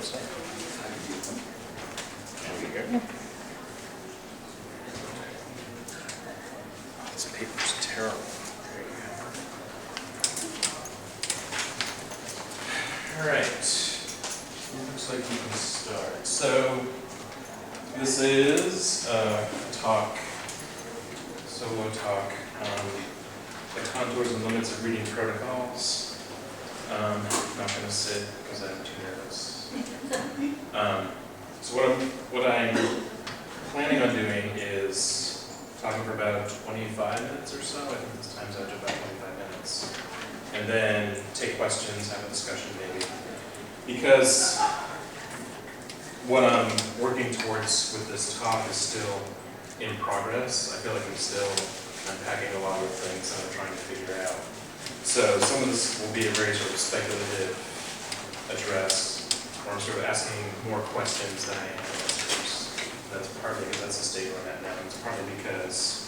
website. There we go. This paper's terrible. There you go. All right. Looks like we can start. So this is a talk, solo talk on the contours and limits of reading protocols. I'm not going to sit because I'm too nervous. So what I'm planning on doing is talking for about 25 minutes or so. I think this time's out to about 25 minutes. And then take questions, have a discussion maybe. Because what I'm working towards with this talk is still in progress. I feel like I'm still unpacking a lot of things that I'm trying to figure out. So some of this will be a very sort of speculative address, where I'm sort of asking more questions than I am answers. That's partly because that's the state where I'm at now. And it's partly because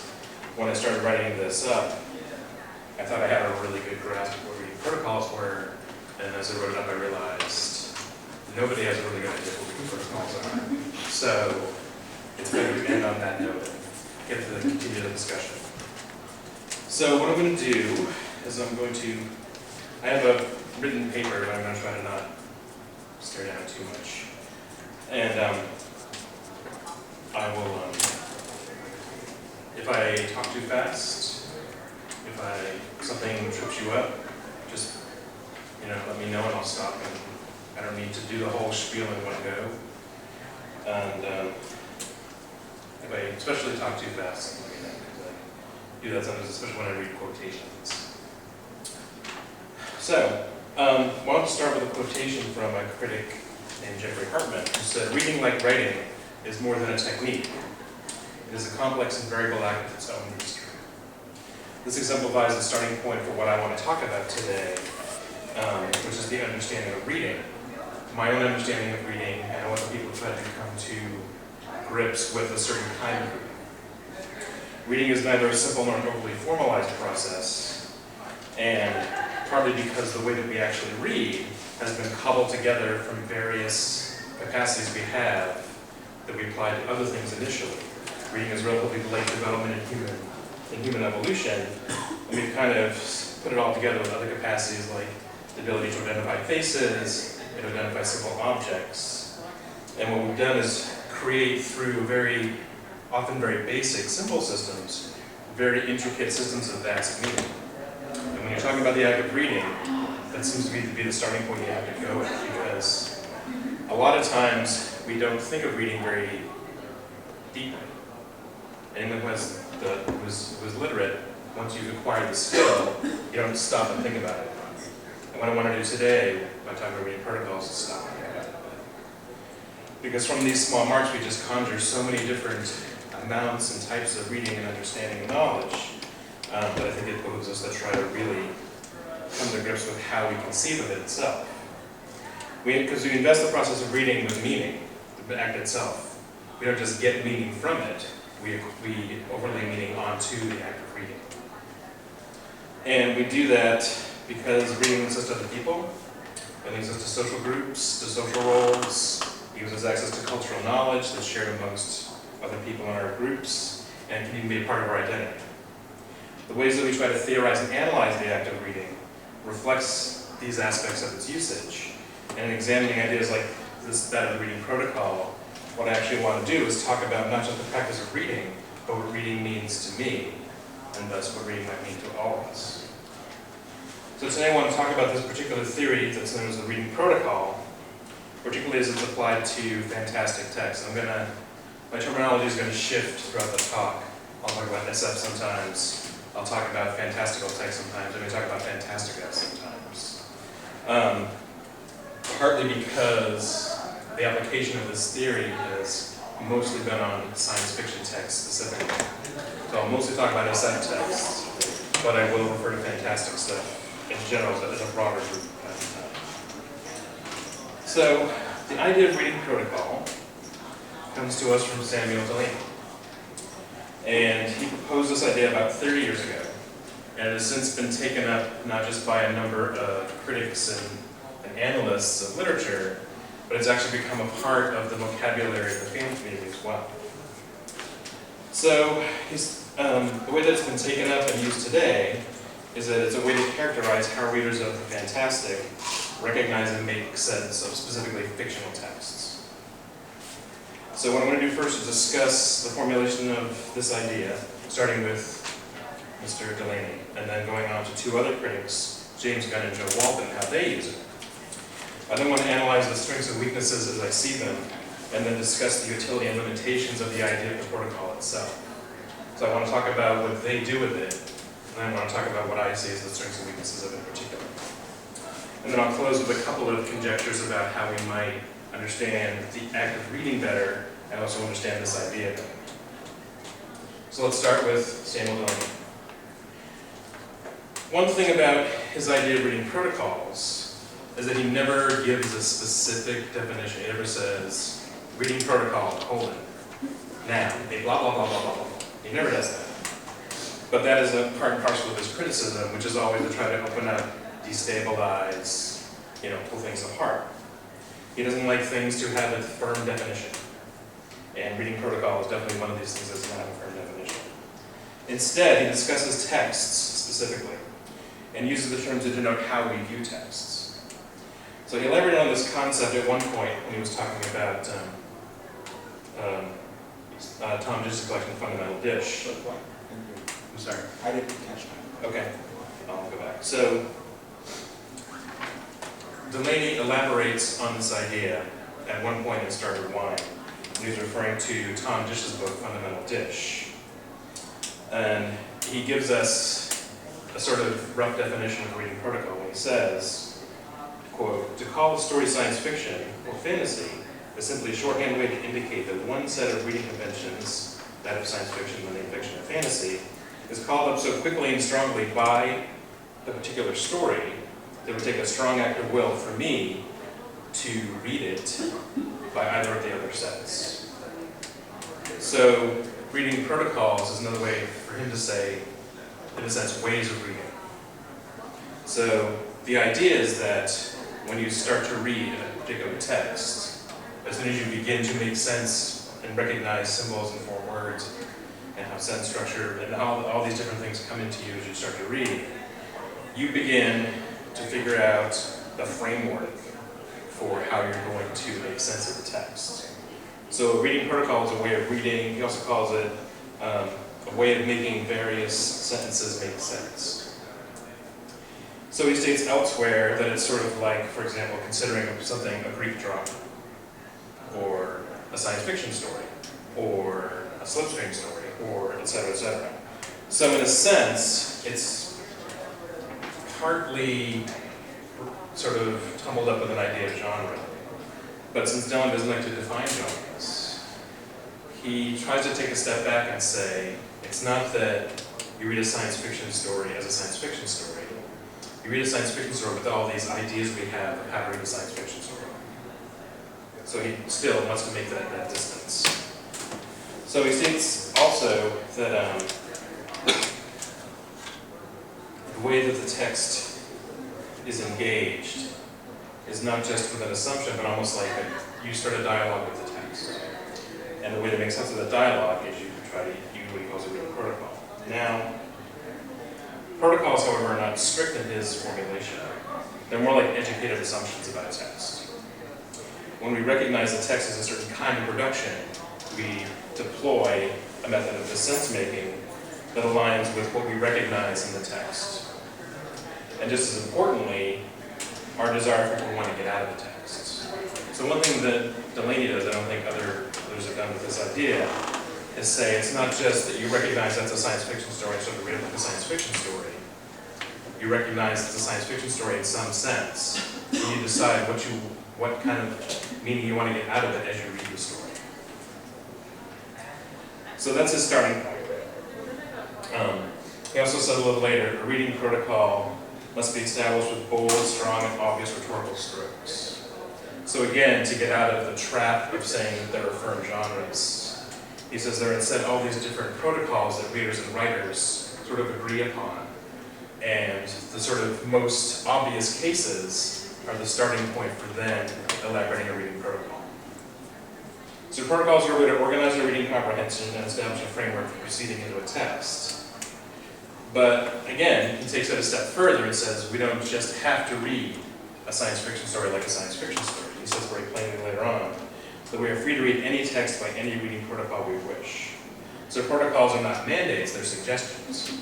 when I started writing this up, I thought I had a really good grasp of what reading protocols were, and as I wrote it up, I realized nobody has a really good idea what reading protocols are. So it's better to end on that note and get to continue the discussion. So what I'm going to do is I have a written paper, but I'm going to try to not stare down too much. And I will, if I talk too fast, if something trips you up, just, let me know and I'll stop. And I don't need to do the whole spiel in one go. And if I especially talk too fast, let me know, because I do that sometimes, especially when I read quotations. So, I want to start with a quotation from a critic named Jeffrey Hartman, who said, "Reading like writing is more than a technique. It is a complex and variable act of its own history." This exemplifies the starting point for what I want to talk about today, which is the understanding of reading. My own understanding of reading, and I want the people to try to come to grips with a certain kind of reading. Reading is neither a simple nor an overly formalized process, and partly because the way that we actually read has been cobbled together from various capacities we have that we apply to other things initially. Reading is relatively late development in human evolution, and we've kind of put it all together with other capacities like the ability to identify faces and identify simple objects. And what we've done is create through often very basic, simple systems, very intricate systems of vast meaning. And when you're talking about the act of reading, that seems to be the starting point you have to go with, because a lot of times we don't think of reading very deeply. Anyone who was literate, once you've acquired the skill, you don't stop and think about it. And what I want to do today, by talking about reading protocols, is stop and think about it. Because from these small marks, we just conjure so many different amounts and types of reading and understanding and knowledge. But I think it behooves us to try to really come to grips with how we conceive of it itself. Because we invest the process of reading with meaning, the act itself. We don't just get meaning from it, we overlay meaning onto the act of reading. And we do that because reading links us to other people, it links us to social groups, to social roles, it gives us access to cultural knowledge that's shared amongst other people in our groups, and can even be a part of our identity. The ways that we try to theorize and analyze the act of reading reflects these aspects of its usage. And in examining ideas like that of the reading protocol, what I actually want to do is talk about not just the practice of reading, but what reading means to me, and thus what reading might mean to all of us. So today I want to talk about this particular theory that's known as the reading protocol, particularly as it's applied to fantastic text. My terminology is going to shift throughout the talk. I'll talk about SF sometimes. I'll talk about fantastical text sometimes. I'm going to talk about fantastica sometimes. Partly because the application of this theory has mostly been on science fiction text specifically. So I'll mostly talk about SF text, but I will refer to fantastic stuff in general as a broader group. So the idea of reading protocol comes to us from Samuel Delany. And he proposed this idea about 30 years ago, and it has since been taken up not just by a number of critics and analysts of literature, but it's actually become a part of the vocabulary of the fan community as well. So the way that it's been taken up and used today is that it's a way to characterize how readers of the fantastic recognize and make sense of specifically fictional texts. So what I'm going to do first is discuss the formulation of this idea, starting with Mr. Delany, and then going on to two other critics, James Gunn and Jo Walton, how they use it. I then want to analyze the strengths and weaknesses as I see them, and then discuss the utility and limitations of the idea of the protocol itself. So I want to talk about what they do with it, and then I want to talk about what I see as the strengths and weaknesses of it in particular. And then I'll close with a couple of conjectures about how we might understand the act of reading better, and also understand this idea better. So let's start with Samuel Delany. One thing about his idea of reading protocols is that he never gives a specific definition. He never says, reading protocol, colon, noun, a blah, blah, blah, blah, blah, blah. He never does that. But that is a part and parcel of his criticism, which is always to try to open up, destabilize, pull things apart. He doesn't like things to have a firm definition. And reading protocol is definitely one of these things that does not have a firm definition. Instead, he discusses texts specifically, and uses the term to denote how we view texts. So he elaborated on this concept at one point when he was talking about Tom Dish's collection, Fundamental Dish. I'm sorry. I didn't catch that. Okay, I'll go back. So Delany elaborates on this idea at one point in Starter Wine, when he's referring to Tom Dish's book, Fundamental Dish. And he gives us a sort of rough definition of reading protocol when he says, quote, to call a story science fiction or fantasy is simply a shorthand way to indicate that one set of reading conventions, that of science fiction, linear fiction, and fantasy, is called up so quickly and strongly by the particular story that it would take a strong act of will for me to read it by either of the other sets. So reading protocols is another way for him to say, in a sense, ways of reading. So the idea is that when you start to read a particular text, as soon as you begin to make sense and recognize symbols and form words and how sentence structure and all these different things come into you as you start to read, you begin to figure out the framework for how you're going to make sense of the text. So reading protocol is a way of reading. He also calls it a way of making various sentences make sense. So he states elsewhere that it's sort of like, for example, considering something a Greek drama, or a science fiction story, or a slipstream story, or et cetera, et cetera. So in a sense, it's partly sort of tumbled up with an idea of genre. But since Delany doesn't like to define genres, he tries to take a step back and say, it's not that you read a science fiction story as a science fiction story. You read a science fiction story with all these ideas we have of how to read a science fiction story. So he still wants to make that distance. So he states also that the way that the text is engaged is not just with an assumption, but almost like you start a dialogue with the text. And the way to make sense of the dialogue is you try to use what he calls a reading protocol. Now, protocols, however, are not strict in his formulation. They're more like educated assumptions about a text. When we recognize the text as a certain kind of production, we deploy a method of sense-making that aligns with what we recognize in the text. And just as importantly, our desire for what we want to get out of the text. So one thing that Delany does, I don't think others have done with this idea, is say it's not just that you recognize that's a science fiction story, so you read it like a science fiction story. You recognize it's a science fiction story in some sense, and you decide what kind of meaning you want to get out of it as you read the story. So that's his starting point. He also said a little later, a reading protocol must be established with bold, strong, and obvious rhetorical strokes. So again, to get out of the trap of saying that there are firm genres, he says there are instead all these different protocols that readers and writers sort of agree upon. And the sort of most obvious cases are the starting point for then elaborating a reading protocol. So protocols are a way to organize your reading comprehension and establish a framework for proceeding into a text. But again, he takes it a step further and says we don't just have to read a science fiction story like a science fiction story. He says very plainly later on that we are free to read any text by any reading protocol we wish. So protocols are not mandates, they're suggestions.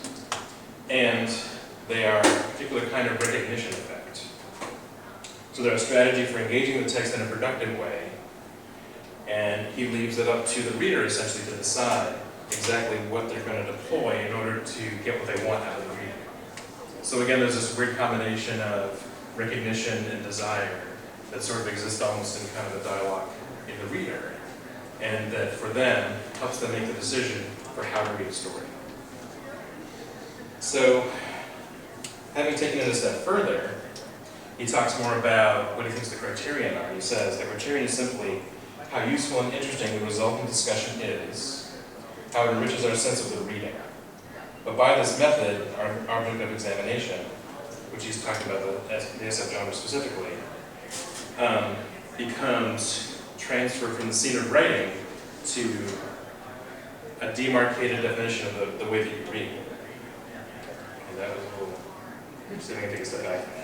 And they are a particular kind of recognition effect. So they're a strategy for engaging the text in a productive way, and he leaves it up to the reader essentially to decide exactly what they're going to deploy in order to get what they want out of the reading. So again, there's this weird combination of recognition and desire that sort of exists almost in kind of a dialogue in the reader, and that for them helps them make the decision for how to read a story. So, having taken it a step further, he talks more about what he thinks the criterion are. He says the criterion is simply how useful and interesting the resulting discussion is, how it enriches our sense of the reading. But by this method, our object of examination, which he's talking about the SF genre specifically, becomes transferred from the scene of writing to a demarcated definition of the way that you read. And that was a little, see if I can take a step back from that.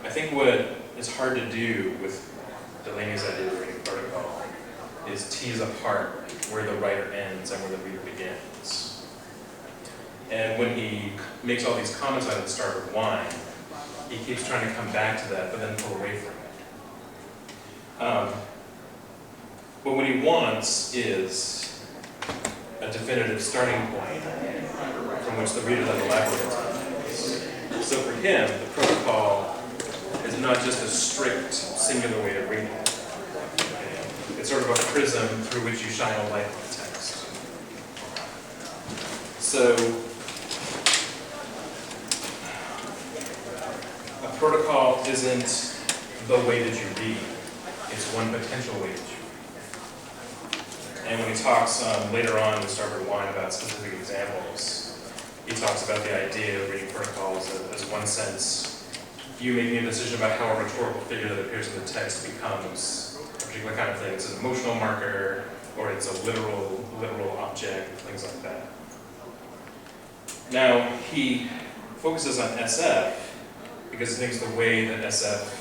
I think what is hard to do with Delany's idea of reading protocol is tease apart where the writer ends and where the reader begins. And when he makes all these comments on the start with wine, he keeps trying to come back to that, but then pull away from it. But what he wants is a definitive starting point from which the reader then elaborates on things. So for him, the protocol is not just a strict, singular way of reading. It's sort of a prism through which you shine a light on the text. So, a protocol isn't the way that you read. It's one potential way that you read. And when he talks later on in Starboard Wine about specific examples, he talks about the idea of reading protocols as one sense, you making a decision about how a rhetorical figure that appears in the text becomes a particular kind of thing. It's an emotional marker, or it's a literal object, things like that. Now, he focuses on SF because he thinks the way that SF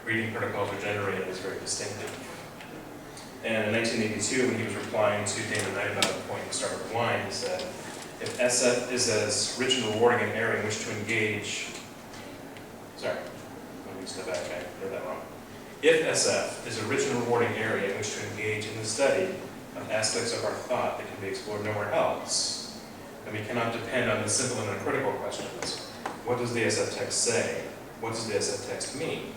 reading protocols are generated is very distinctive. And in 1982, when he was replying to Damon Knight about the point in Starboard Wine, he said, if SF is as rich and rewarding an area in which to engage, sorry, let me step back, I read that wrong. If SF is a rich and rewarding area in which to engage in the study of aspects of our thought that can be explored nowhere else, then we cannot depend on the simple and uncritical questions. What does the SF text say? What does the SF text mean?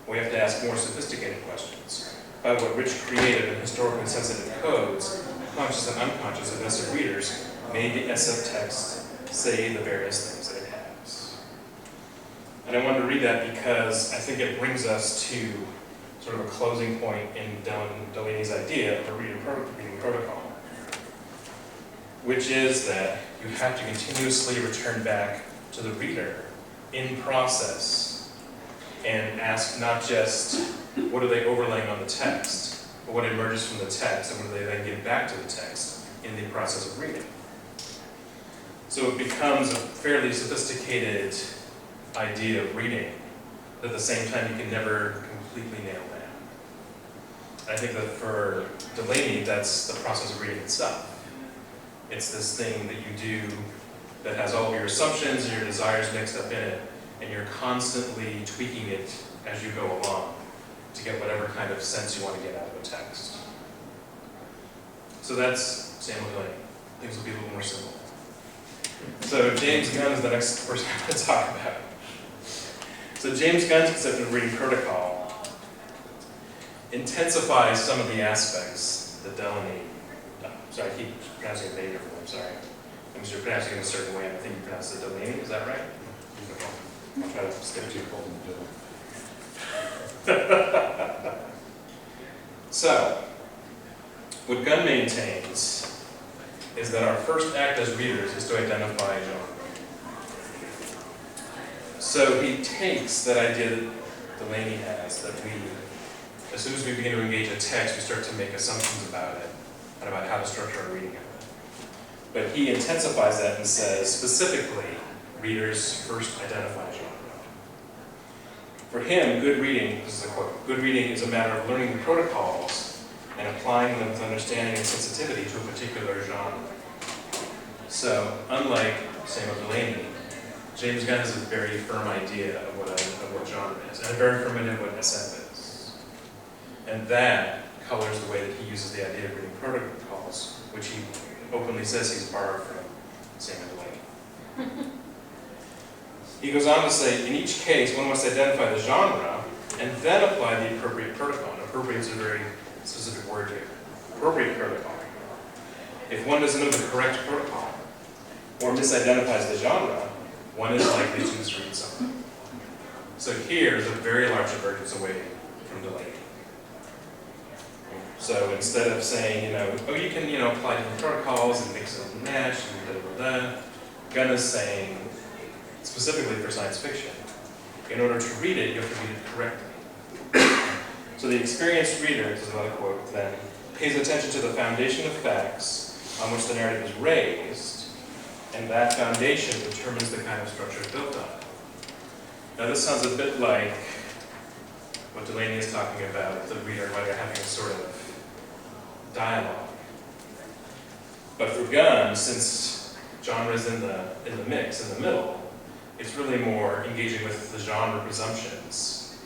We have to ask more sophisticated questions about what rich, creative, and historically sensitive codes, conscious and unconscious of SF readers, made the SF text say the various things that it has. And I wanted to read that because I think it brings us to sort of a closing point in Delany's idea of a reading protocol, which is that you have to continuously return back to the reader in process and ask not just what are they overlaying on the text, but what emerges from the text and what do they then give back to the text in the process of reading. So it becomes a fairly sophisticated idea of reading, but at the same time you can never completely nail down. I think that for Delany, that's the process of reading itself. It's this thing that you do that has all of your assumptions and your desires mixed up in it, and you're constantly tweaking it as you go along to get whatever kind of sense you want to get out of a text. So that's Samuel Delany. Things will be a little more simple. So James Gunn is the next person I'm going to talk about. So James Gunn's concept of reading protocol intensifies some of the aspects that Delany, sorry, I keep pronouncing it differently, I'm sorry. I'm just pronouncing it a certain way, and I think you pronounce it Delany, is that right? I'll try to stick to it. So, what Gunn maintains is that our first act as readers is to identify a genre. So So he takes that idea that Delany has, that as soon as we begin to engage a text, we start to make assumptions about it and about how to structure our reading of it. But he intensifies that and says, specifically, readers first identify genre. For him, good reading, this is a quote, good reading is a matter of learning the protocols and applying them with understanding and sensitivity to a particular genre. So, unlike Samuel Delany, James Gunn has a very firm idea of what genre is, and a very firm idea of what SF is. And that colors the way that he uses the idea of reading protocols, which he openly says he's borrowed from Samuel Delany. He goes on to say, in each case, one must identify the genre and then apply the appropriate protocol. And appropriate is a very specific word here. Appropriate protocol. If one doesn't know the correct protocol or misidentifies the genre, one is likely to misread something. So here is a very large divergence away from Delany. So instead of saying, oh, you can, apply different protocols and mix and match and da. Gunn is saying, specifically for science fiction, in order to read it, you have to read it correctly. So the experienced reader, this is another quote then, pays attention to the foundation of facts on which the narrative is raised, and that foundation determines the kind of structure built on it. Now this sounds a bit like what Delany is talking about, the reader and writer having a sort of dialogue. But for Gunn, since genre is in the mix, in the middle, it's really more engaging with the genre presumptions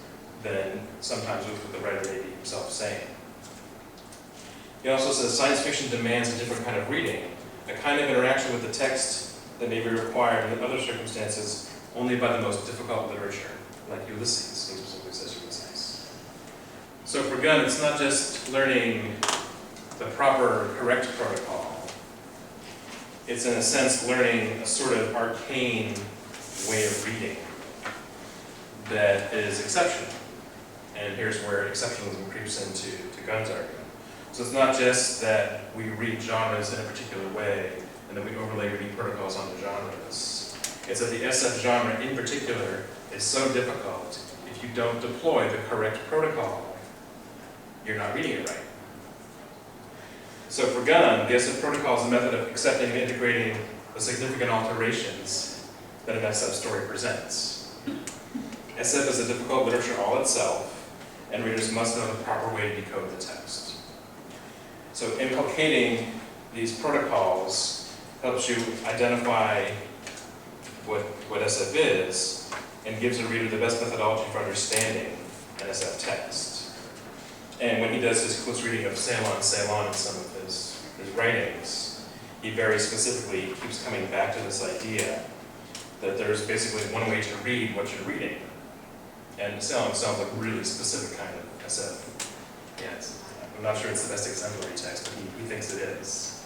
than sometimes with what the writer may be himself saying. He also says science fiction demands a different kind of reading, a kind of interaction with the text that may be required in other circumstances only by the most difficult literature, like Ulysses. He specifically says Ulysses. So for Gunn, it's not just learning the proper, correct protocol. It's in a sense learning a sort of arcane way of reading that is exceptional. And here's where exceptionalism creeps into Gunn's argument. So it's not just that we read genres in a particular way and then we overlay reading protocols on the genres. It's that the SF genre in particular is so difficult, if you don't deploy the correct protocol, you're not reading it right. So for Gunn, the SF protocol is a method of accepting and integrating the significant alterations that an SF story presents. SF is a difficult literature all itself, and readers must know the proper way to decode the text. So inculcating these protocols helps you identify what SF is and gives a reader the best methodology for understanding an SF text. And when he does his close reading of Ceylon in some of his writings, he very specifically keeps coming back to this idea that there's basically one way to read what you're reading. And Ceylon sounds like a really specific kind of SF. Yes, I'm not sure it's the best exemplary text, but he thinks it is.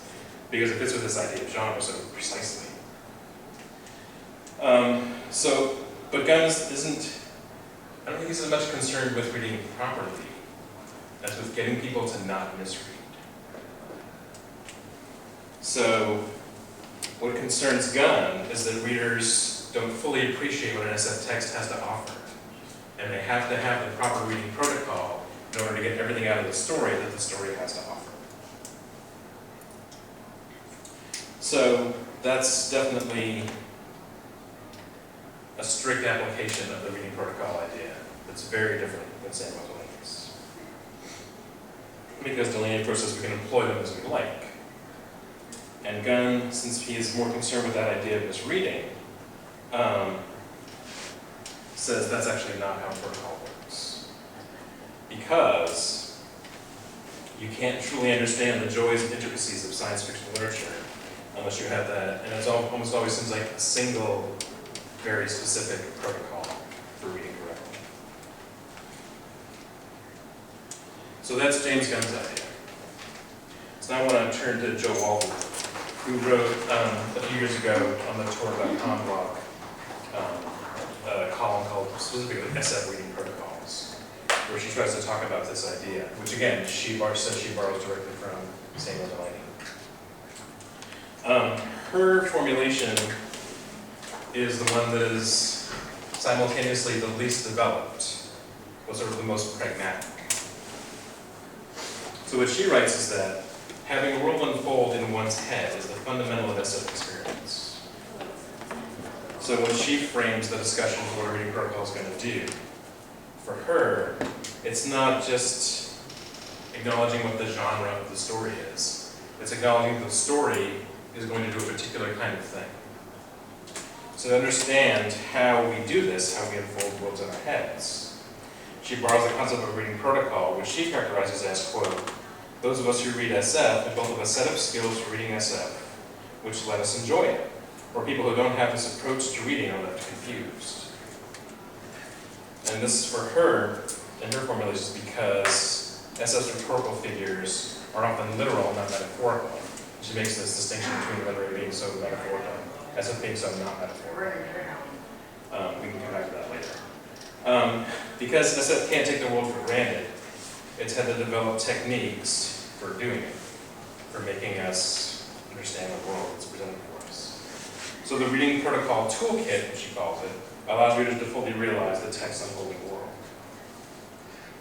Because it fits with this idea of genre so precisely. But Gunn isn't, I don't think he's as much concerned with reading properly as with getting people to not misread. So, what concerns Gunn is that readers don't fully appreciate what an SF text has to offer. And they have to have the proper reading protocol in order to get everything out of the story that the story has to offer. So, that's definitely a strict application of the reading protocol idea that's very different than Samuel Delany's. Because Delany, of course, says we can employ them as we like. And Gunn, since he is more concerned with that idea of misreading, says that's actually not how protocol works. Because you can't truly understand the joys and intricacies of science fiction literature unless you have that, and it almost always seems like a single, very specific protocol for reading correctly. So that's James Gunn's idea. So now I want to turn to Jo Walton, who wrote a few years ago on the Tor.com blog a column called specifically SF reading protocols, where she tries to talk about this idea, which again, she says she borrows directly from Samuel Delany. Her formulation is the one that is simultaneously the least developed, but sort of the most pragmatic. So what she writes is that having a world unfold in one's head is the fundamental of SF experience. So when she frames the discussion of what a reading protocol is going to do, for her, it's not just acknowledging what the genre of the story is. It's acknowledging that the story is going to do a particular kind of thing. So to understand how we do this, how we unfold worlds in our heads, she borrows the concept of a reading protocol, which she characterizes as, quote, those of us who read SF have built up a set of skills for reading SF, which let us enjoy it, or people who don't have this approach to reading are left confused. And this is for her, in her formulations, because SF's rhetorical figures are often literal, not metaphorical. She makes this distinction between literary being so metaphorical, SF being so not metaphorical. We can come back to that later. Because SF can't take the world for granted, it's had to develop techniques for doing it, for making us understand the world that's presented for us. So the reading protocol toolkit, as she calls it, allows readers to fully realize the text unfolding world.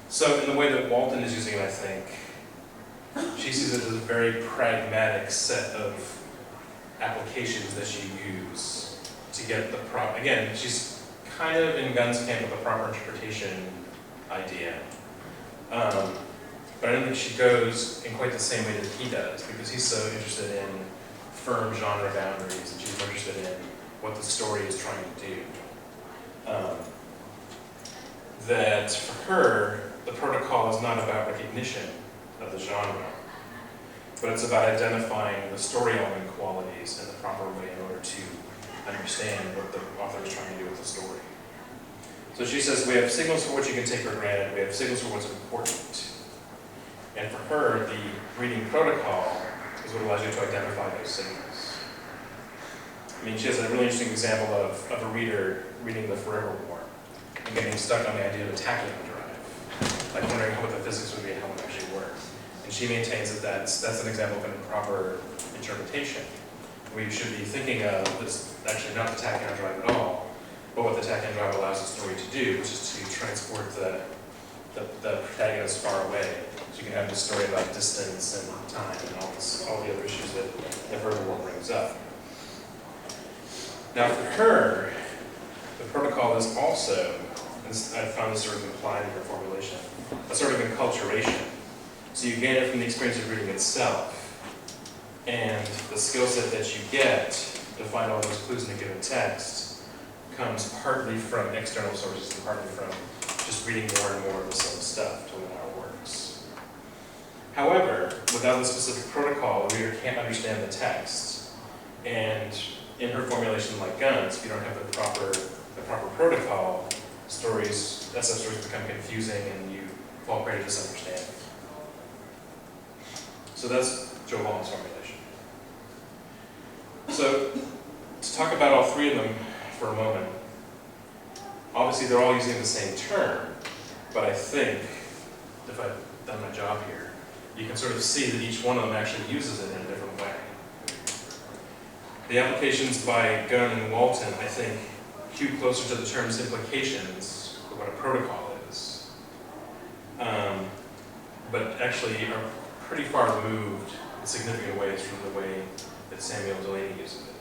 So in the way that Walton is using it, I think, she sees it as a very pragmatic set of applications that she uses to get the proper, again, she's kind of in Gunn's camp with the proper interpretation idea. But I don't think she goes in quite the same way that he does, because he's so interested in firm genre boundaries, and she's more interested in what the story is trying to do. That for her, the protocol is not about recognition of the genre, but it's about identifying the story element qualities in the proper way in order to understand what the author is trying to do with the story. So she says we have signals for what you can take for granted, we have signals for what's important. And for her, the reading protocol is what allows you to identify those signals. I mean, she has a really interesting example of a reader reading The Forever War and getting stuck on the idea of a tachyon drive, like wondering what the physics would be and how it would actually work. And she maintains that that's an example of an improper interpretation. We should be thinking of this actually not the tachyon drive at all, but what the tachyon drive allows the story to do, which is to transport the protagonist far away. So you can have this story about distance and time and all the other issues that the Forever War brings up. Now for her, the protocol is also, and I found this sort of implied in her formulation, a sort of enculturation. So you gain it from the experience of reading itself, and the skill set that you get to find all those clues in a given text comes partly from external sources and partly from just reading more and more of the same stuff to learn how it works. However, without the specific protocol, the reader can't understand the text, and in her formulation, like Gunn's, if you don't have the proper protocol, SF stories become confusing and you fall prey to misunderstanding. So that's Jo Walton's formulation. So to talk about all three of them for a moment, obviously they're all using the same term, but I think, if I've done my job here, you can sort of see that each one of them actually uses it in a different way. The applications by Gunn and Walton, I think, hew closer to the term's implications of what a protocol is, but actually are pretty far removed in significant ways from the way that Samuel Delany uses it.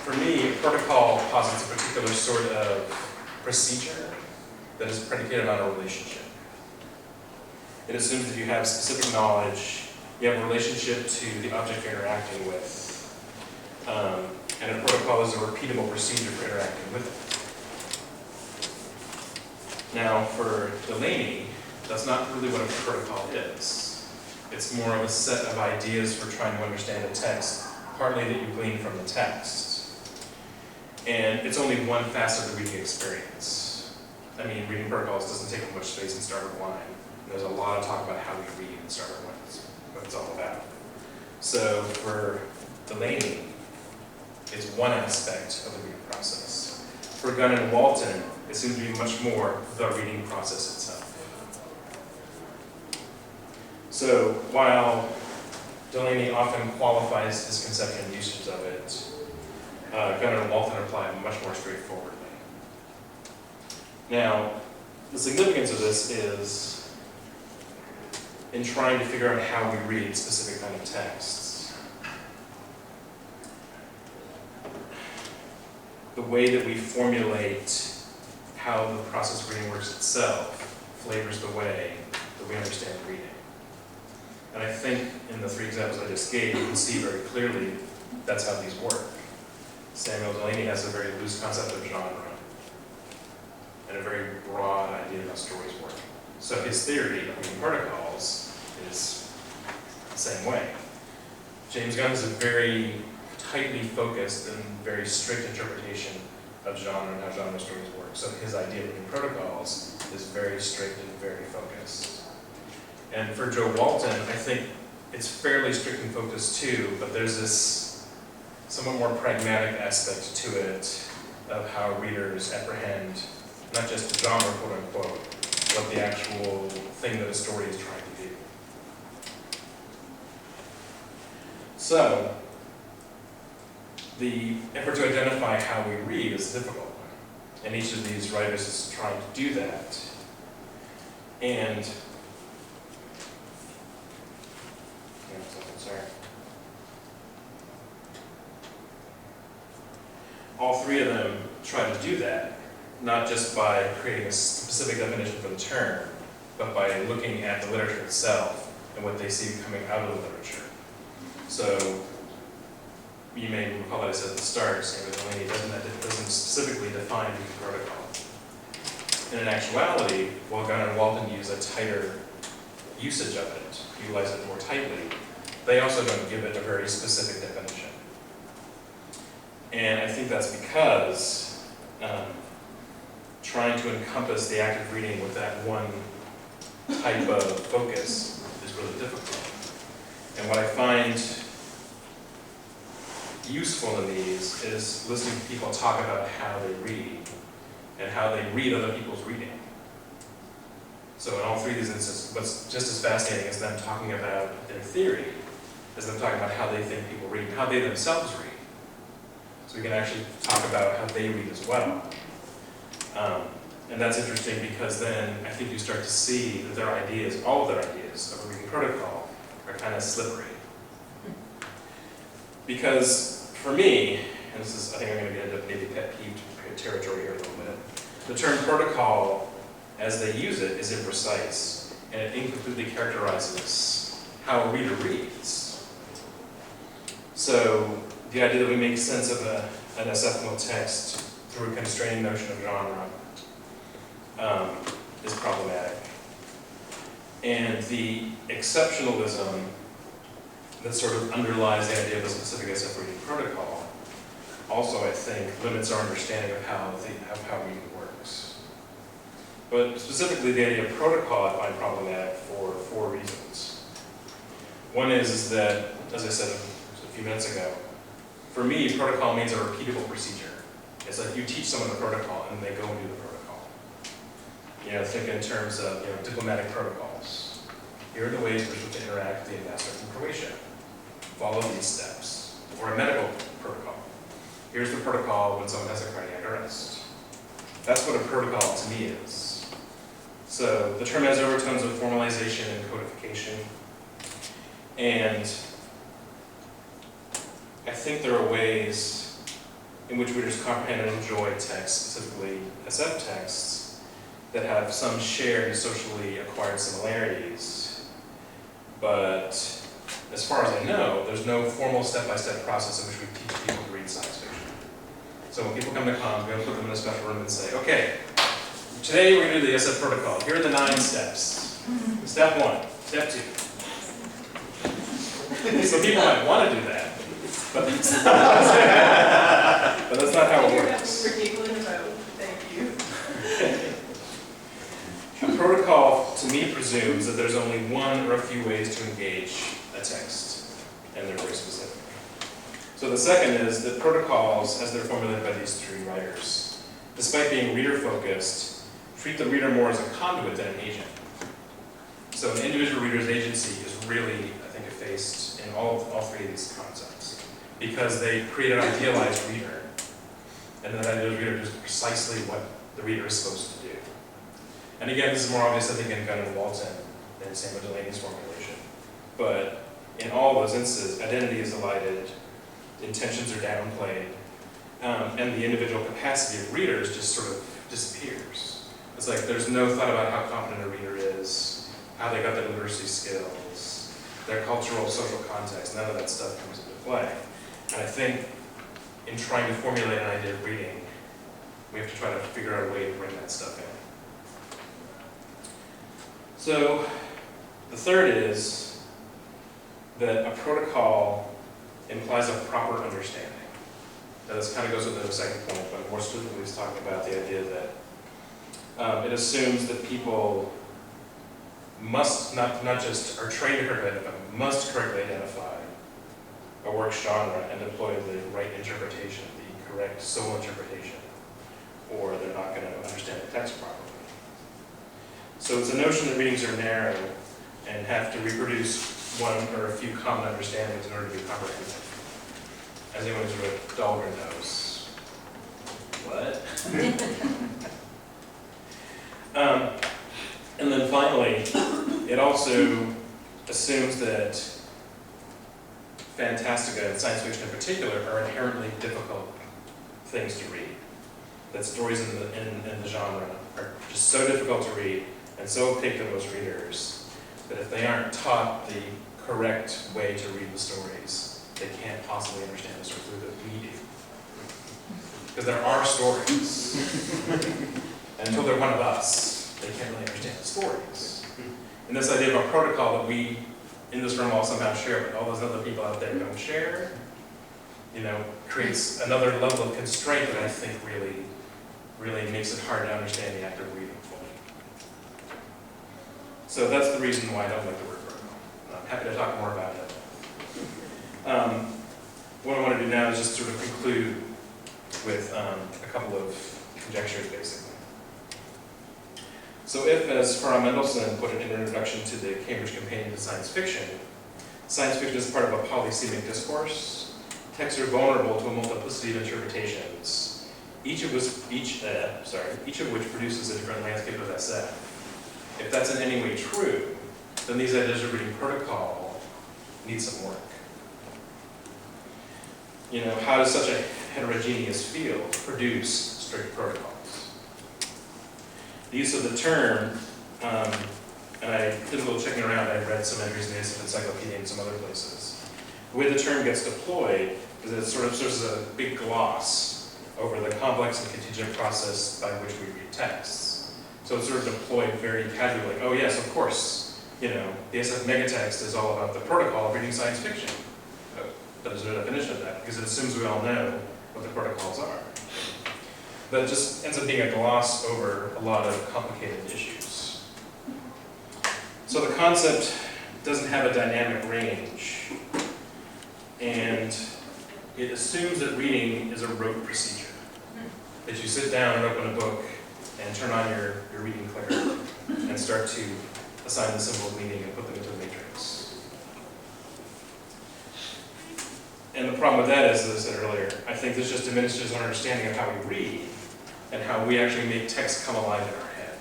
For me, a protocol posits a particular sort of procedure that is predicated on a relationship. It assumes that you have specific knowledge, you have a relationship to the object you're interacting with, and a protocol is a repeatable procedure for interacting with it. Now, for Delany, that's not really what a protocol is. It's more of a set of ideas for trying to understand a text, partly that you glean from the text. And it's only one facet of the reading experience. I mean, reading protocols doesn't take up much space in Starboard Line. There's a lot of talk about how we read in Starboard Line, what it's all about. So for Delany, it's one aspect of the reading process. For Gunn and Walton, it seems to be much more the reading process itself. So while Delany often qualifies his conception and usage of it Gunn and Walton apply much more straightforwardly. Now, the significance of this is in trying to figure out how we read specific kind of texts. The way that we formulate how the process of reading works itself flavors the way that we understand reading. And I think in the 3 examples I just gave, you can see very clearly that's how these work. Samuel Delany has a very loose concept of genre and a very broad idea of how stories work. So his theory of reading protocols is the same way. James Gunn has a very tightly focused and very strict interpretation of genre and how genre stories work. So his idea of reading protocols is very strict and very focused. And for Jo Walton, I think it's fairly strict and focused too, but there's this somewhat more pragmatic aspect to it of how readers apprehend not just the genre, quote unquote, but the actual thing that a story is trying to do. So, the effort to identify how we read is a difficult one. And each of these writers is trying to do that. And, sorry. All 3 of them try to do that, not just by creating a specific definition for the term, but by looking at the literature itself and what they see coming out of the literature. So, you may recall that I said at the start, Samuel Delany doesn't specifically define reading protocol. And in actuality, while Gunn and Walton use a tighter usage of it, utilize it more tightly, they also don't give it a very specific definition. And I think that's because trying to encompass the act of reading with that one type of focus is really difficult. And what I find useful in these is listening to people talk about how they read and how they read other people's reading. So in all 3 of these instances, what's just as fascinating as them talking about their theory is them talking about how they think people read and how they themselves read. So we can actually talk about how they read as well. And that's interesting because then I think you start to see that their ideas, all of their ideas of a reading protocol are kind of slippery. Because for me, and this is, I think I'm going to get into maybe pet peeve territory here a little bit, the term protocol, as they use it, is imprecise, and it incompletely characterizes how a reader reads. So the idea that we make sense of an SF text through a constraining notion of genre is problematic. And the exceptionalism that sort of underlies the idea of a specific SF reading protocol also, I think, limits our understanding of how reading works. But specifically, the idea of protocol I find problematic for 4 reasons. One is that, as I said a few minutes ago, for me, protocol means a repeatable procedure. It's like you teach someone the protocol and they go and do the protocol. Think in terms of diplomatic protocols. Here are the ways we're supposed to interact with the ambassador from Croatia. Follow these steps. Or a medical protocol. Here's the protocol when someone has a cardiac arrest. That's what a protocol to me is. So the term has overtones of formalization and codification. And I think there are ways in which readers comprehend and enjoy text, specifically SF texts, that have some shared socially acquired similarities. But as far as I know, there's no formal step-by-step process in which we teach people to read science fiction. So when people come to cons, we don't put them in a special room and say, okay, today we're going to do the SF protocol. Here are the 9 steps. Step 1, step 2. So people might want to do that, but that's not how it works. A protocol, to me, presumes that there's only one or a few ways to engage a text, and they're very specific. So the second is that protocols, as they're formulated by these 3 writers, despite being reader-focused, treat the reader more as a conduit than an agent. So an individual reader's agency is really, I think, effaced in all 3 of these concepts, because they create an idealized reader and that idea of reader does precisely what the reader is supposed to do. And again, this is more obvious, I think, in Gunn and Walton than Samuel Delany's formulation. But in all those instances, identity is elided, intentions are downplayed, and the individual capacity of readers just sort of disappears. It's like there's no thought about how competent a reader is, how they got their literacy skills, their cultural, social context. None of that stuff comes into play. And I think in trying to formulate an idea of reading, we have to try to figure out a way to bring that stuff in. So the third is that a protocol implies a proper understanding. Now, this kind of goes with the second point, but more specifically is talking about the idea that it assumes that people must not just are trained to correctly identify, but must correctly identify a work genre and deploy the right interpretation, the correct sole interpretation, or they're not going to understand the text properly. So it's a notion that readings are narrow and have to reproduce one or a few common understandings in order to be comprehensive. As anyone who's read Dahlgren knows. What? And then finally, it also assumes that fantastika and science fiction in particular are inherently difficult things to read. That stories in the genre are just so difficult to read and so opaque to most readers that if they aren't taught the correct way to read the stories, they can't possibly understand the stories that we do. Because there are stories. And until they're one of us, they can't really understand the stories. And this idea of a protocol that we in this room all somehow share, but all those other people out there don't share, creates another level of constraint that I think really makes it hard to understand the act of reading fully. So that's the reason why I don't like the word protocol. I'm happy to talk more about it. What I want to do now is just sort of conclude with a couple of conjectures, basically. So if, as Farah Mendelssohn put it in an introduction to the Cambridge Companion to Science Fiction is part of a polysemic discourse. Texts are vulnerable to a multiplicity of interpretations, each of which produces a different landscape of SF. If that's in any way true, then these ideas of reading protocol need some work. How does such a heterogeneous field produce strict protocols? The use of the term, and I did a little checking around, I read some entries in the ASF Encyclopedia and some other places. The way the term gets deployed is that it sort of serves as a big gloss over the complex and contingent process by which we read texts. So it's sort of deployed very casually, like, oh yes, of course, the ASF megatext is all about the protocol of reading science fiction. But there's no definition of that, because it assumes we all know what the protocols are. But it just ends up being a gloss over a lot of complicated issues. So the concept doesn't have a dynamic range, and it assumes that reading is a rote procedure. That you sit down and open a book and turn on your reading clicker and start to assign the symbols meaning and put them into a matrix. And the problem with that is, as I said earlier, I think this just diminishes our understanding of how we read and how we actually make text come alive in our head.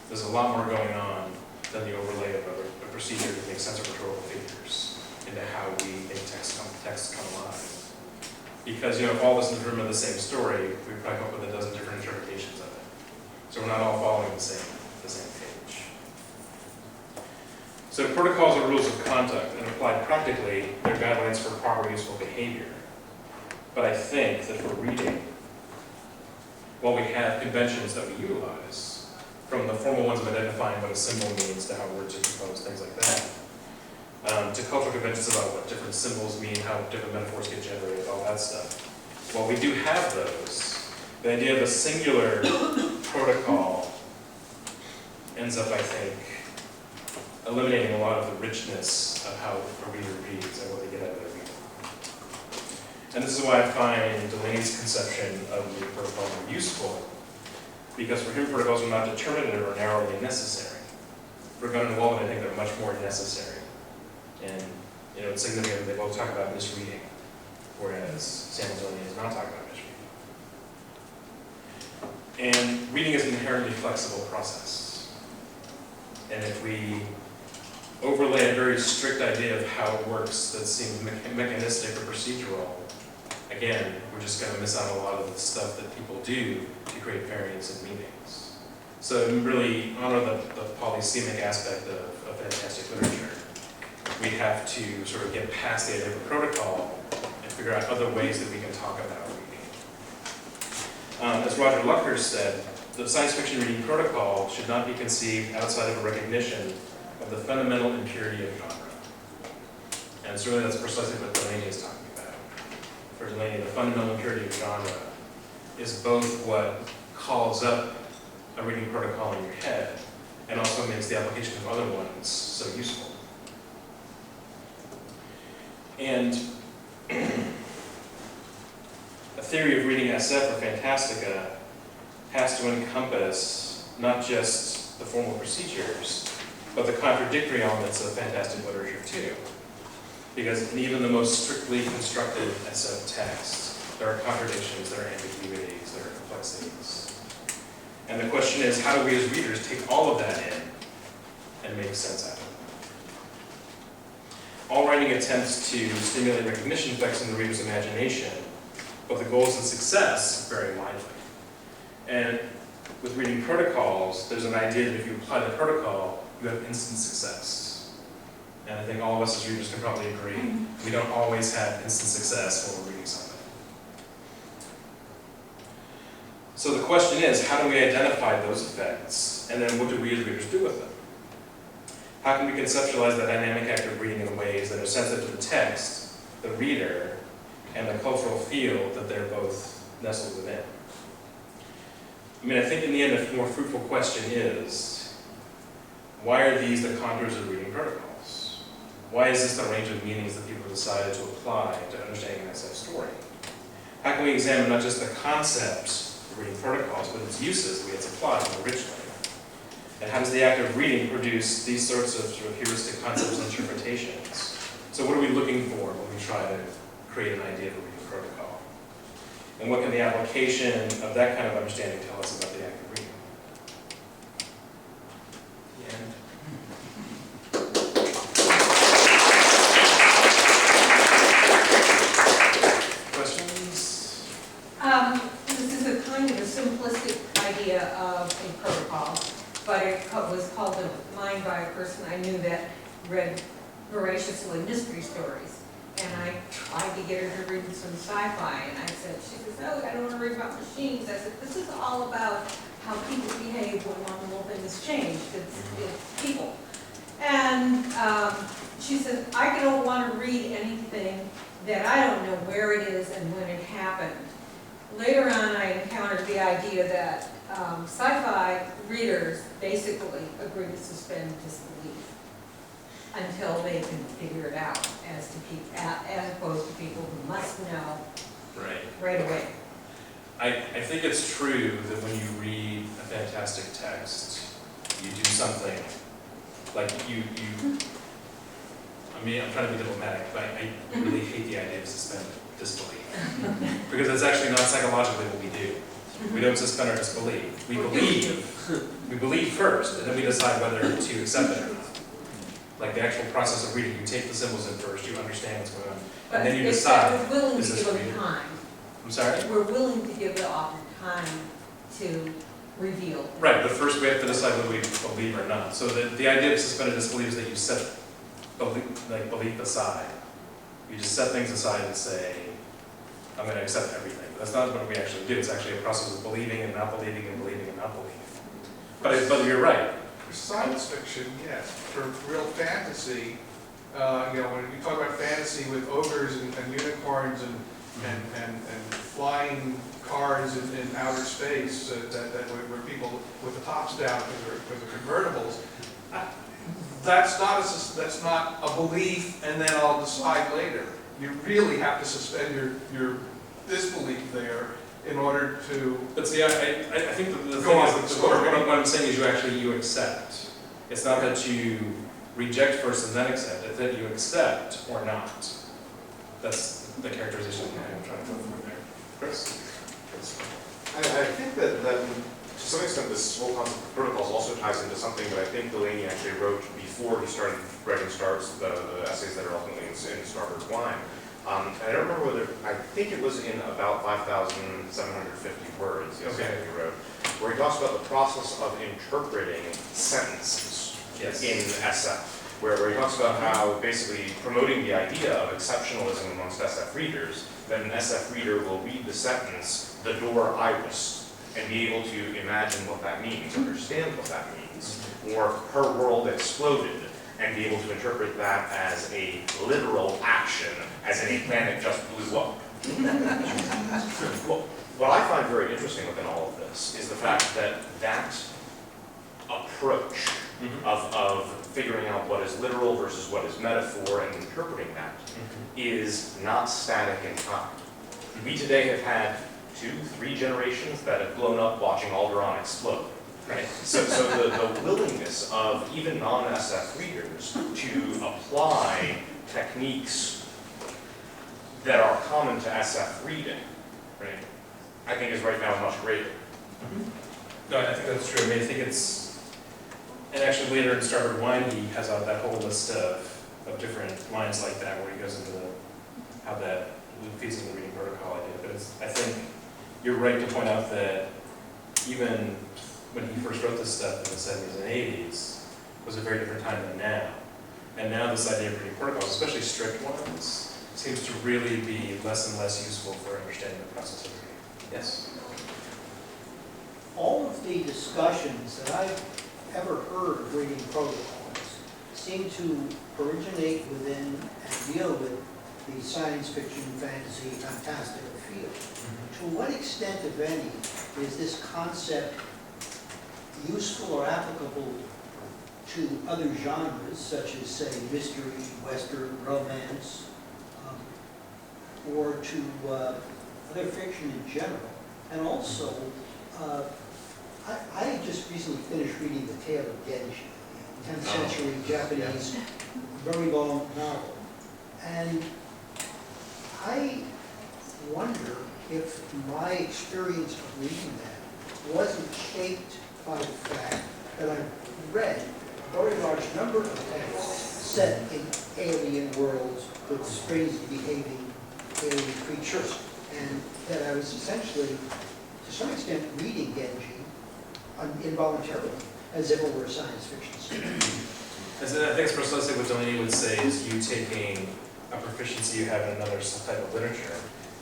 There's a lot more going on than the overlay of a procedure to make sense of rhetorical figures into how we make text come alive. Because if all of us in the room are the same story, we probably come up with a dozen different interpretations of it. So we're not all following the same page. So protocols are rules of conduct, and applied practically, they're guidelines for proper useful behavior. But I think that for reading, while we have conventions that we utilize, from the formal ones of identifying what a symbol means to how words are composed, things like that, to cultural conventions about what different symbols mean, how different metaphors get generated, all that stuff. While we do have those, the idea of a singular protocol ends up, I think, eliminating a lot of the richness of how a reader reads and what they get out of their reading. And this is why I find Delany's conception of the protocol more useful, because for him protocols are not determinative or narrowly necessary. For Gunn and Walton, I think they're much more necessary. And it's significant that they both talk about misreading, whereas Samuel Delany is not talking about misreading. And reading is an inherently flexible process. And if we overlay a very strict idea of how it works that seems mechanistic or procedural, again, we're just going to miss out on a lot of the stuff that people do to create variance in meanings. So to really honor the polysemic aspect of fantastic literature, we have to sort of get past the idea of a protocol and figure out other ways that we can talk about reading. As Roger Luckhurst said, the science fiction reading protocol should not be conceived outside of a recognition of the fundamental impurity of genre. And certainly that's precisely what Delany is talking about. For Delany, the fundamental impurity of genre is both what calls up a reading protocol in your head and also makes the application of other ones so useful. And a theory of reading SF or fantastika has to encompass not just the formal procedures, but the contradictory elements of fantastic literature too. Because in even the most strictly constructed SF text, there are contradictions, there are ambiguities, there are complexities. And the question is, how do we as readers take all of that in and make sense out of it? All writing attempts to stimulate recognition effects in the reader's imagination, but the goals of success vary widely. And with reading protocols, there's an idea that if you apply the protocol, you have instant success. And I think all of us as readers can probably agree, we don't always have instant success when we're reading something. So the question is, how do we identify those effects? And then what do we as readers do with them? How can we conceptualize the dynamic act of reading in ways that are sensitive to the text, the reader, and the cultural field that they're both nestled within? I mean, I think in the end, a more fruitful question is, why are these the contours of reading protocols? Why is this the range of meanings that people decided to apply to understanding an SF story? How can we examine not just the concept of reading protocols, but its uses, the way it's applied more richly? And how does the act of reading produce these sorts of heuristic concepts and interpretations? So what are we looking for when we try to create an idea of a reading protocol? And what can the application of that kind of understanding tell us about the act of reading? The end. Questions? This is a kind of a simplistic idea of a protocol, but it was called to mind by a person I knew that read voraciously mystery stories. And I tried to get her to read some sci-fi, and I said, she says, oh, I don't want to read about machines. I said, this is all about how people behave when one little thing is changed. It's people. And she said, I don't want to read anything that I don't know where it is and when it happened. Later on, I encountered the idea that sci-fi readers basically agree to suspend disbelief until they can figure it out, as opposed to people who must know right away. I think it's true that when you read a fantastic text, you do something, like I mean, I'm trying to be diplomatic, but I really hate the idea of suspended disbelief. Because that's actually not psychologically what we do. We don't suspend our disbelief. We believe first, and then we decide whether to accept it or not. Like the actual process of reading, you take the symbols in first, you understand what's going on, and then you decide, we're willing is to this give reading? them time. I'm sorry? We're willing to give the author time to reveal. Right, but first we have to decide whether we believe or not. So the idea of suspended disbelief is that you set belief aside. You just set things aside and say, I'm going to accept everything. But that's not what we actually do. It's actually a process of believing and not believing and believing and not believing. But you're right. For science fiction, yes. For real fantasy, when you talk about fantasy with ogres and unicorns and flying cars in outer space where people with the tops down with the convertibles, that's not a belief and then I'll decide later. You really have to suspend your disbelief there in order to. But see, I think the thing is, what I'm saying is you accept. It's not that you reject first and then accept. It's that you accept or not. That's the characterization I'm trying to go through there. Chris? I think that to some extent this whole concept of protocols also ties into something that I think Delany actually wrote before he started writing the essays that are ultimately in Starboard Wine. And I don't remember whether, I think it was in about 5,750 words, the essay that he wrote, where he talks about the process of interpreting sentences in SF, where he talks about how basically promoting the idea of exceptionalism amongst SF readers, that an SF reader will read the sentence, "the door iris," and be able to imagine what that means, understand what that means, or "her world exploded," and be able to interpret that as a literal action, as in a planet just blew up. Well, what I find very interesting within all of this is the fact that that approach of figuring out what is literal versus what is metaphor and interpreting that is not static in time. We today have had 2-3 generations that have blown up watching Alderaan explode. Right? So the willingness of even non-SF readers to apply techniques that are common to SF reading, right, I think is right now much greater. No, I think that's true. I mean, I think it's, and actually later in Starboard Wine, he has out that whole list of different lines like that, where he goes into how that feeds into the reading protocol idea. But I think you're right to point out that even when he first wrote this stuff in the 70s and 80s, was a very different time than now. And now this idea of reading protocols, especially strict ones, seems to really be less and less useful for understanding the process of reading. Yes? All of the discussions that I've ever heard of reading protocols seem to originate within and deal with the science fiction, fantasy, fantastica field. To what extent, if any, is this concept useful or applicable to other genres, such as, say, mystery, western, romance, or to other fiction in general? And also, I just recently finished reading The Tale of Genji, 10th century Japanese, very long novel. And I wonder if my experience of reading that wasn't shaped by the fact that I read a very large number of texts set in alien worlds with strangely behaving alien creatures, and that I was essentially, to some extent, reading Genji involuntarily, as if it were a science fiction story. I think it's precisely what Delany would say is you taking a proficiency you have in another type of literature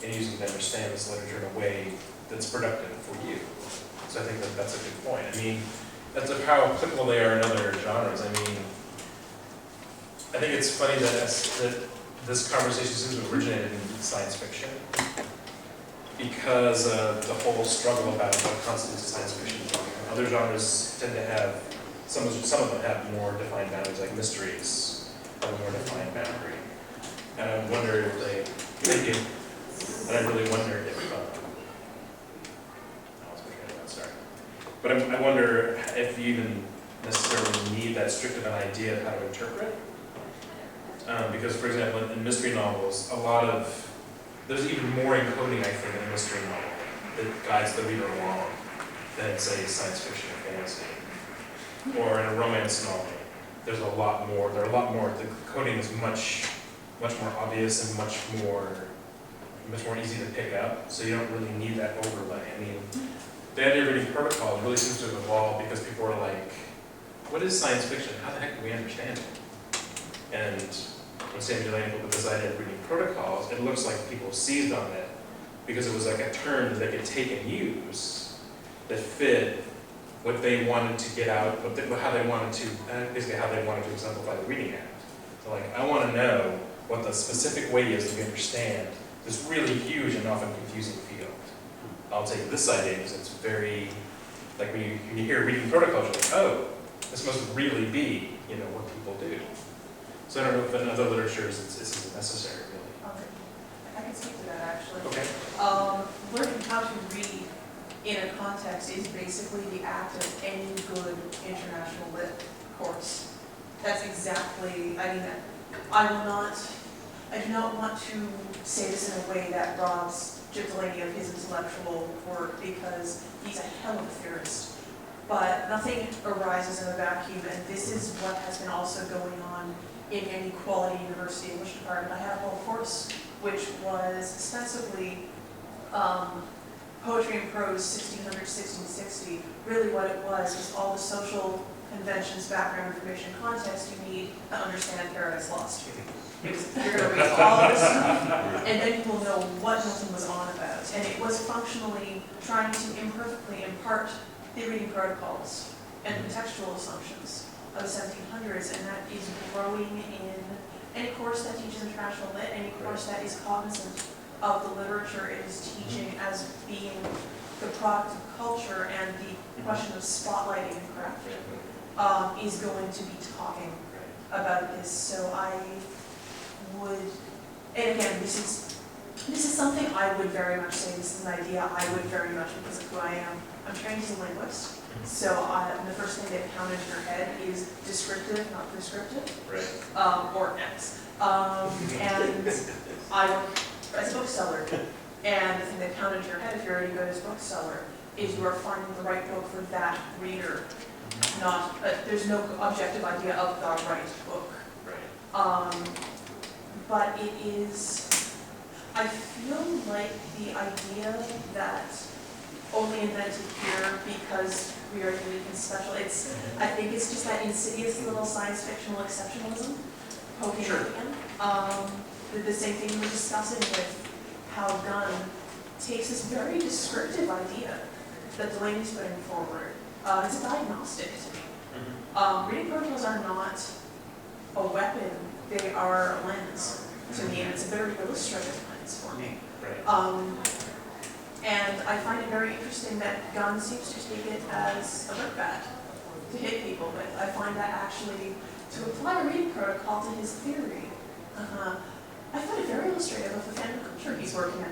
and using it to understand this literature in a way that's productive for you. So I think that that's a good point. I mean, that's how applicable they are in other genres. I mean, I think it's funny that this conversation seems to have originated in science fiction because of the whole struggle about what constitutes a science fiction genre. Other genres tend to have, some of them have more defined boundaries, like mysteries have a more defined boundary. And I wonder if I really wonder if, but I wonder if you even necessarily need that strict of an idea of how to interpret. Because, for example, in mystery novels, there's even more encoding, I think, in a mystery novel that guides the reader along than, say, science fiction or fantasy. Or in a romance novel, there are a lot more, the coding is much more obvious and much more easy to pick up, so you don't really need that overlay. I mean, the idea of reading protocol really seems to have evolved because people are like, what is science fiction? How the heck do we understand it? And when Samuel Delany put this idea of reading protocols, it looks like people seized on it because it was like a term that they could take and use that fit what they wanted to get out, how they wanted to exemplify the reading act. So like, I want to know what the specific way is that we understand this really huge and often confusing field. I'll take this idea because it's very, like when you hear reading protocols, you're like, oh, this must really be, what people do. So I don't know if in other literatures this isn't necessary, really. Okay. I can speak to that, actually. Okay. Learning how to read in a context is basically the act of any good international lit course. That's exactly, I will not I do not want to say this in a way that robs Delany of his intellectual work, because he's a hell of a theorist. But nothing arises in a vacuum, and this is what has been also going on in any quality university English department. I had a whole course which was ostensibly poetry and prose 1600, 1660. Really what it was all the social conventions, background information, context you need to understand Paradise Lost. Because you're going to read all of this stuff, and then you will know what Milton was on about. And it was functionally trying to imperfectly impart the reading protocols and contextual assumptions of the 1700s, and that is growing in any course that teaches international lit, any course that is cognizant of the literature it is teaching as being the product of culture and the question of spotlighting and crafting is going to be talking about this. So I would, and again, this is something I would very much say, this is an idea I would very much, because of who I am. I'm trained as a linguist, so the first thing that comes into your head is descriptive, not prescriptive, or X. And I work as a bookseller, and the thing that comes into your head if you're already good as a bookseller is you are finding the right book for that reader. Not, there's no objective idea of the right book. But it is, I feel like the idea that only invented here because we are unique and special, I think it's just that insidious little science fictional exceptionalism poking up again. The same thing we were discussing with how Gunn takes this very descriptive idea that Delany's putting forward. It's a diagnostic to me. Reading protocols are not a weapon, they are a lens to me, and it's a very illustrative lens for me. And I find it very interesting that Gunn seems to take it as a brickbat to hit people with. I find that actually, to apply a reading protocol to his theory, I find it very illustrative of the fandom culture he's working at.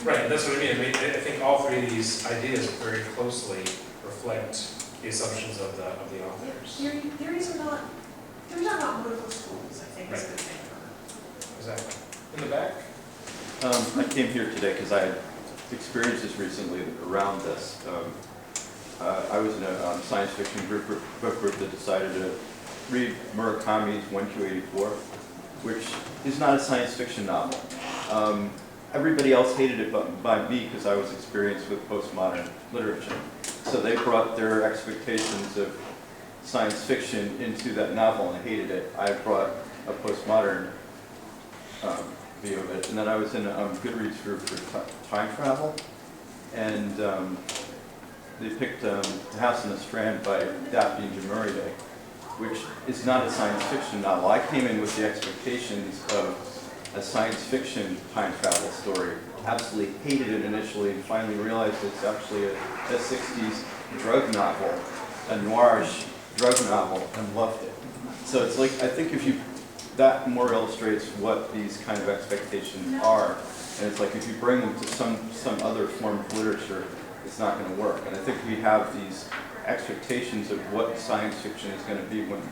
Right, that's what I mean. I think all three of these ideas very closely reflect the assumptions of the authors. Theories are not modalist schools, I think is a good thing for them. Exactly. In the back? I came here today because I had experiences recently around this. I was in a science fiction book group that decided to read Murakami's 1Q84, which is not a science fiction novel. Everybody else hated it but me because I was experienced with postmodern literature. So they brought their expectations of science fiction into that novel and hated it. I brought a postmodern view of it. And then I was in a Goodreads group for time travel, and they picked The House on the Strand by Daphne du Maurier, which is not a science fiction novel. I came in with the expectations of a science fiction time travel story. Absolutely hated it initially, and finally realized it's actually a 60s drug novel, a noirish drug novel, and loved it. So it's like, I think that more illustrates what these kind of expectations are. And it's like if you bring them to some other form of literature, it's not going to work. And I think we have these expectations of what science fiction is going to be when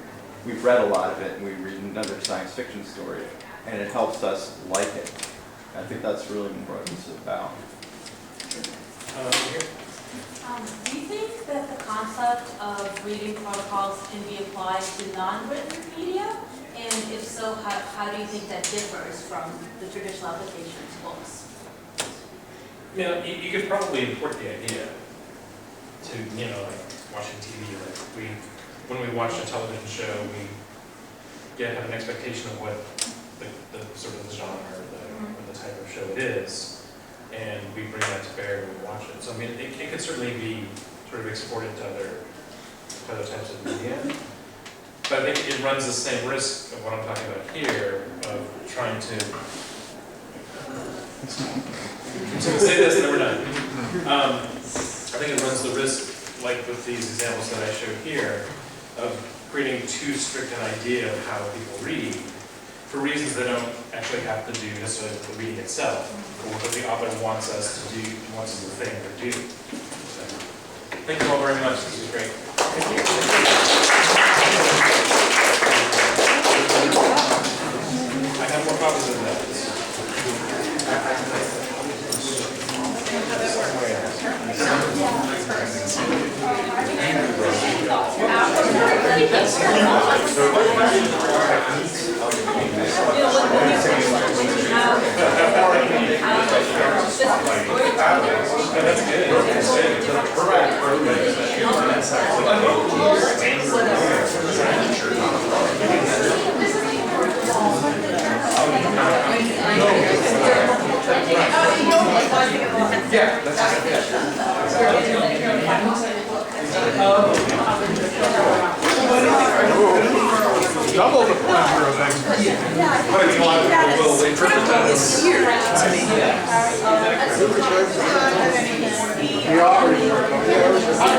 we've read a lot of it and we read another science fiction story, and it helps us like it. I think that's really what it's about. Do you think that the concept of reading protocols can be applied to non-written media? And if so, how do you think that differs from the traditional application to books? You could probably import the idea to, like watching TV. Like when we watch a television show, we have an expectation of what the sort of the genre or the type of show it is, and we bring that to bear when we watch it. So it could certainly be sort of exported to other types of media. But I think it runs the same risk of what I'm talking about here, of trying to... So we'll say this and then we're done. I think it runs the risk, like with these examples that I showed here, of creating too strict an idea of how people read, for reasons that don't actually have to do necessarily with the reading itself, or what the author wants us to do, wants us to think or do. So, thank you all very much. This was great. I have more Yeah, double the pleasure of expertise. But I mean, a lot of people will interpret that as. We are.